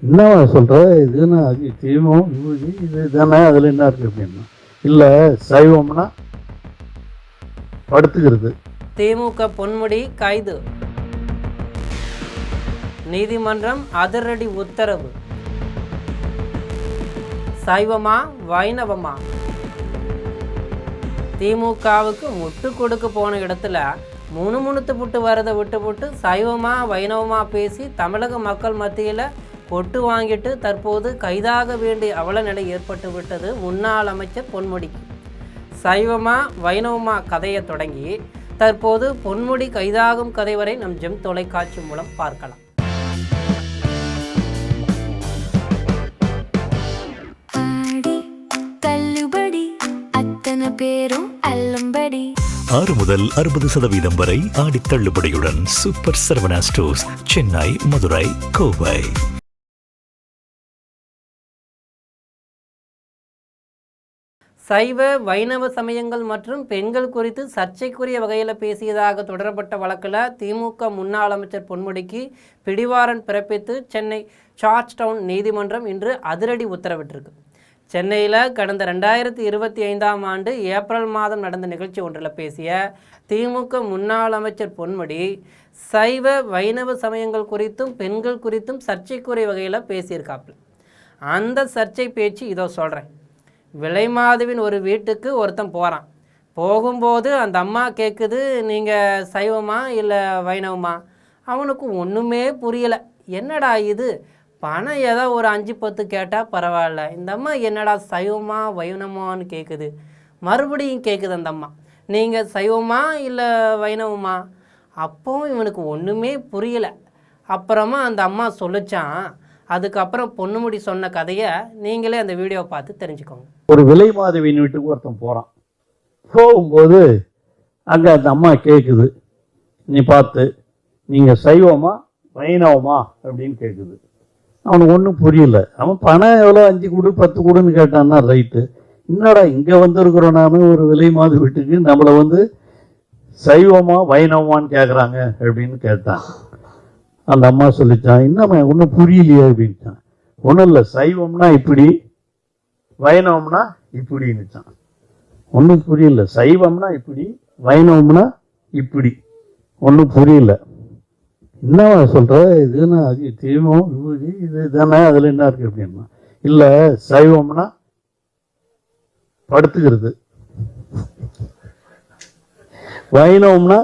என்னவா சொல்கிற இதுன்னு அது தீபம் விபூதி இது தானே அதில் என்ன இருக்குது அப்படின்னா இல்லை சைவம்னா படுத்துக்கிறது. திமுக பொன்முடி கைது, நீதிமன்றம் அதிரடி உத்தரவு. சைவமா வைணவமா? திமுகவுக்கு முட்டு கொடுக்க போன இடத்துல முணுமுணுத்து புட்டு வரதை விட்டு சைவமா வைணவமா பேசி தமிழக மக்கள் மத்தியில் கொட்டு வாங்கிட்டு தற்போது கைதாக வேண்டிய அவல நிலை ஏற்பட்டு விட்டது முன்னாள் அமைச்சர் பொன்முடிக்கு. சைவமா வைணவமா கதையை தொடங்கி தற்போது பொன்முடி கைதாகும் கதை வரை நம் ஜெம் தொலைக்காட்சி மூலம் பார்க்கலாம். பேரும் அல்லம்படி 6 முதல் 60% வரை ஆடி தள்ளுபடியுடன் சூப்பர் சரவணா ஸ்டோர்ஸ், சென்னை, மதுரை, கோவை. சைவ வைணவ சமயங்கள் மற்றும் பெண்கள் குறித்து சர்ச்சைக்குரிய வகையில் பேசியதாக தொடரப்பட்ட வழக்கில் திமுக முன்னாள் அமைச்சர் பொன்முடிக்கு பிடிவாரண்ட் பிறப்பித்து சென்னை சார்ஜ் டவுன் நீதிமன்றம் இன்று அதிரடி உத்தரவிட்டிருக்கு. சென்னையில் கடந்த 2025ஆம் ஆண்டு ஏப்ரல் மாதம் நடந்த நிகழ்ச்சி ஒன்றில் பேசிய திமுக முன்னாள் அமைச்சர் பொன்முடி சைவ வைணவ சமயங்கள் குறித்தும் பெண்கள் குறித்தும் சர்ச்சைக்குரிய வகையில் பேசியிருக்காப்புல. அந்த சர்ச்சை பேச்சு இதோ சொல்கிறேன். விலைமாதுவின் ஒரு வீட்டுக்கு ஒருத்தன் போகிறான். போகும்போது அந்த அம்மா கேட்குது, நீங்கள் சைவமா இல்லை வைணவமா? அவனுக்கு ஒன்றுமே புரியலை. என்னடா இது, பணம் ஏதோ ஒரு 5-10 கேட்டால் பரவாயில்ல, இந்த அம்மா என்னடா சைவமா வைணவமான்னு கேட்குது. மறுபடியும் கேட்குது அந்த அம்மா, நீங்கள் சைவமா இல்லை வைணவமா? அப்போவும் இவனுக்கு ஒன்றுமே புரியலை. அப்புறமா அந்த அம்மா சொல்லிச்சான். அதுக்கப்புறம் பொன்முடி சொன்ன கதையை நீங்களே அந்த வீடியோவை பார்த்து தெரிஞ்சுக்கோங்க. ஒரு விலை மாதவியின் வீட்டுக்கு ஒருத்தன் போகிறான். போகும்போது அங்கே அந்த அம்மா கேட்குது, நீ பார்த்து நீங்கள் சைவமா வைணவமா அப்படின்னு கேட்குது. அவனுக்கு ஒன்றும் புரியல. அவன் பணம் எவ்வளோ 5 கொடு 10 கொடுன்னு கேட்டான்னா ரைட்டு. என்னடா இங்கே வந்துருக்குறோம் நாம ஒரு விலை மாத வீட்டுக்கு, நம்மளை சைவமா வைணவமான்னு கேட்குறாங்க அப்படின்னு கேட்டான். அந்த அம்மா சொல்லிச்சான், இன்னும் ஒன்றும் புரியலையே அப்படின்ட்டான். ஒன்றும் இல்லை, சைவம்னா இப்படி வைணவம்னா இப்படின்னுச்சான். ஒன்றும் புரியல. சைவம்னா இப்படி வைணவம்னா இப்படி, ஒன்றும் புரியல. என்னவா சொல்கிற இதுன்னு அது தீபம் விபூதி இது தானே அதில் என்ன இருக்குது அப்படின்னா இல்லை சைவம்னா படுத்துக்கிறது, வைணவம்னா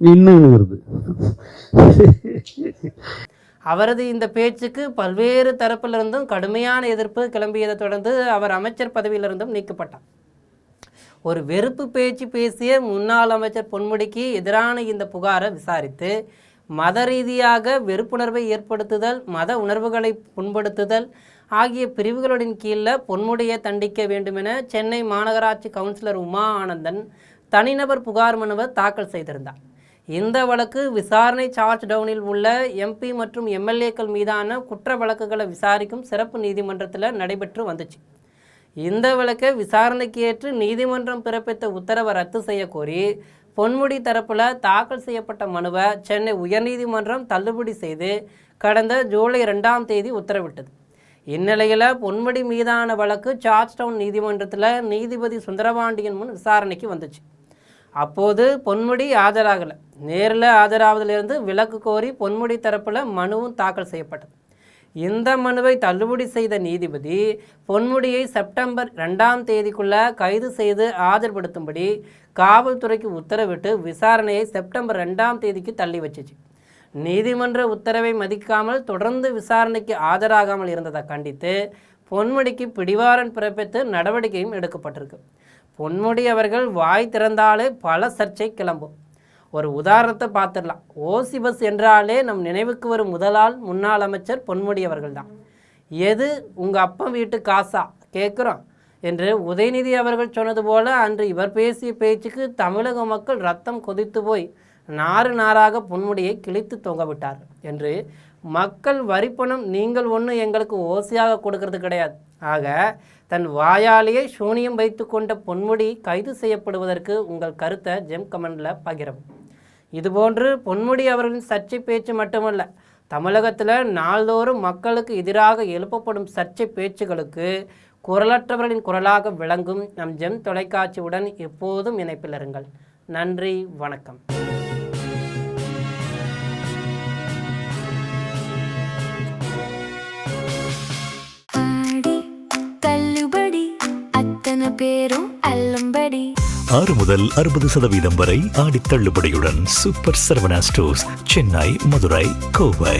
நின்னுங்கிறது. அவரது இந்த பேச்சுக்கு பல்வேறு தரப்பிலிருந்தும் கடுமையான எதிர்ப்பு கிளம்பியதை தொடர்ந்து அவர் அமைச்சர் பதவியிலிருந்தும் நீக்கப்பட்டார். ஒரு வெறுப்பு பேச்சு பேசிய முன்னாள் அமைச்சர் பொன்முடிக்கு எதிரான இந்த புகாரை விசாரித்து மத ரீதியாக வெறுப்புணர்வை ஏற்படுத்துதல், மத உணர்வுகளை புண்படுத்துதல் ஆகிய பிரிவுகளின் கீழே பொன்முடியை தண்டிக்க வேண்டுமென சென்னை மாநகராட்சி கவுன்சிலர் உமா ஆனந்தன் தனிநபர் புகார் மனுவை தாக்கல் செய்திருந்தார். இந்த வழக்கு விசாரணை சார்ஜ் டவுனில் உள்ள எம்பி மற்றும் எம்எல்ஏக்கள் மீதான குற்ற வழக்குகளை விசாரிக்கும் சிறப்பு நீதிமன்றத்தில் நடைபெற்று வந்துச்சு. இந்த வழக்கை விசாரணைக்கு ஏற்று நீதிமன்றம் பிறப்பித்த உத்தரவை ரத்து செய்ய கோரி பொன்முடி தரப்பில் தாக்கல் செய்யப்பட்ட மனுவை சென்னை உயர்நீதிமன்றம் தள்ளுபடி செய்து கடந்த ஜூலை 2ஆம் தேதி உத்தரவிட்டது. இந்நிலையில் பொன்முடி மீதான வழக்கு சார்ஜ் டவுன் நீதிமன்றத்தில் நீதிபதி சுந்தரபாண்டியன் முன் விசாரணைக்கு வந்துச்சு. அப்போது பொன்முடி ஆஜராகலை. நேரில் ஆஜராவதிலிருந்து விலக்கு கோரி பொன்முடி தரப்பில் மனுவும் தாக்கல் செய்யப்பட்டது. இந்த மனுவை தள்ளுபடி செய்த நீதிபதி பொன்முடியை செப்டம்பர் 2ஆம் தேதிக்குள்ளே கைது செய்து ஆஜர்படுத்தும்படி காவல்துறைக்கு உத்தரவிட்டு விசாரணையை செப்டம்பர் 2ஆம் தேதிக்கு தள்ளி வச்சிச்சு. நீதிமன்ற உத்தரவை மதிக்காமல் தொடர்ந்து விசாரணைக்கு ஆஜராகாமல் இருந்ததை கண்டித்து பொன்முடிக்கு பிடிவாரண்ட் பிறப்பித்து நடவடிக்கையும் எடுக்கப்பட்டிருக்கு. பொன்முடி அவர்கள் வாய் திறந்தாலே பல சர்ச்சை கிளம்பும். ஒரு உதாரணத்தை பார்த்துடலாம். ஓசி பஸ் என்றாலே நம் நினைவுக்கு வரும் முதலாள் முன்னாள் அமைச்சர் பொன்முடி அவர்கள் தான். எது உங்கள் அப்பா வீட்டு காசா கேட்குறோம் என்று உதயநிதி அவர்கள் சொன்னது போல அன்று இவர் பேசிய பேச்சுக்கு தமிழக மக்கள் ரத்தம் கொதித்து போய் நாறு நாராக பொன்முடியை கிழித்து தொங்கவிட்டார் என்று மக்கள் வரிப்பணம் நீங்கள் ஒன்றும் எங்களுக்கு ஓசியாக கொடுக்கறது கிடையாது. ஆக தன் வாயாலேயே சூனியம் வைத்து கொண்ட பொன்முடி கைது செய்யப்படுவதற்கு உங்கள் கருத்தை ஜெம் கமெண்டில் பகிரவும். இதுபோன்று பொன்முடி அவர்களின் சர்ச்சை பேச்சு மட்டுமல்ல, தமிழகத்தில் நாள்தோறும் மக்களுக்கு எதிராக எழுப்பப்படும் சர்ச்சை பேச்சுகளுக்கு குரலற்றவர்களின் குரலாக விளங்கும் நம் ஜெம் தொலைக்காட்சியுடன் எப்போதும் இணைப்பில் இருங்கள். நன்றி, வணக்கம். பேரும் அல்லும்படி 6 முதல் 60% வரை ஆடி தள்ளுபடியுடன் சூப்பர் சரவணா ஸ்டோர்ஸ், சென்னை, மதுரை, கோவை.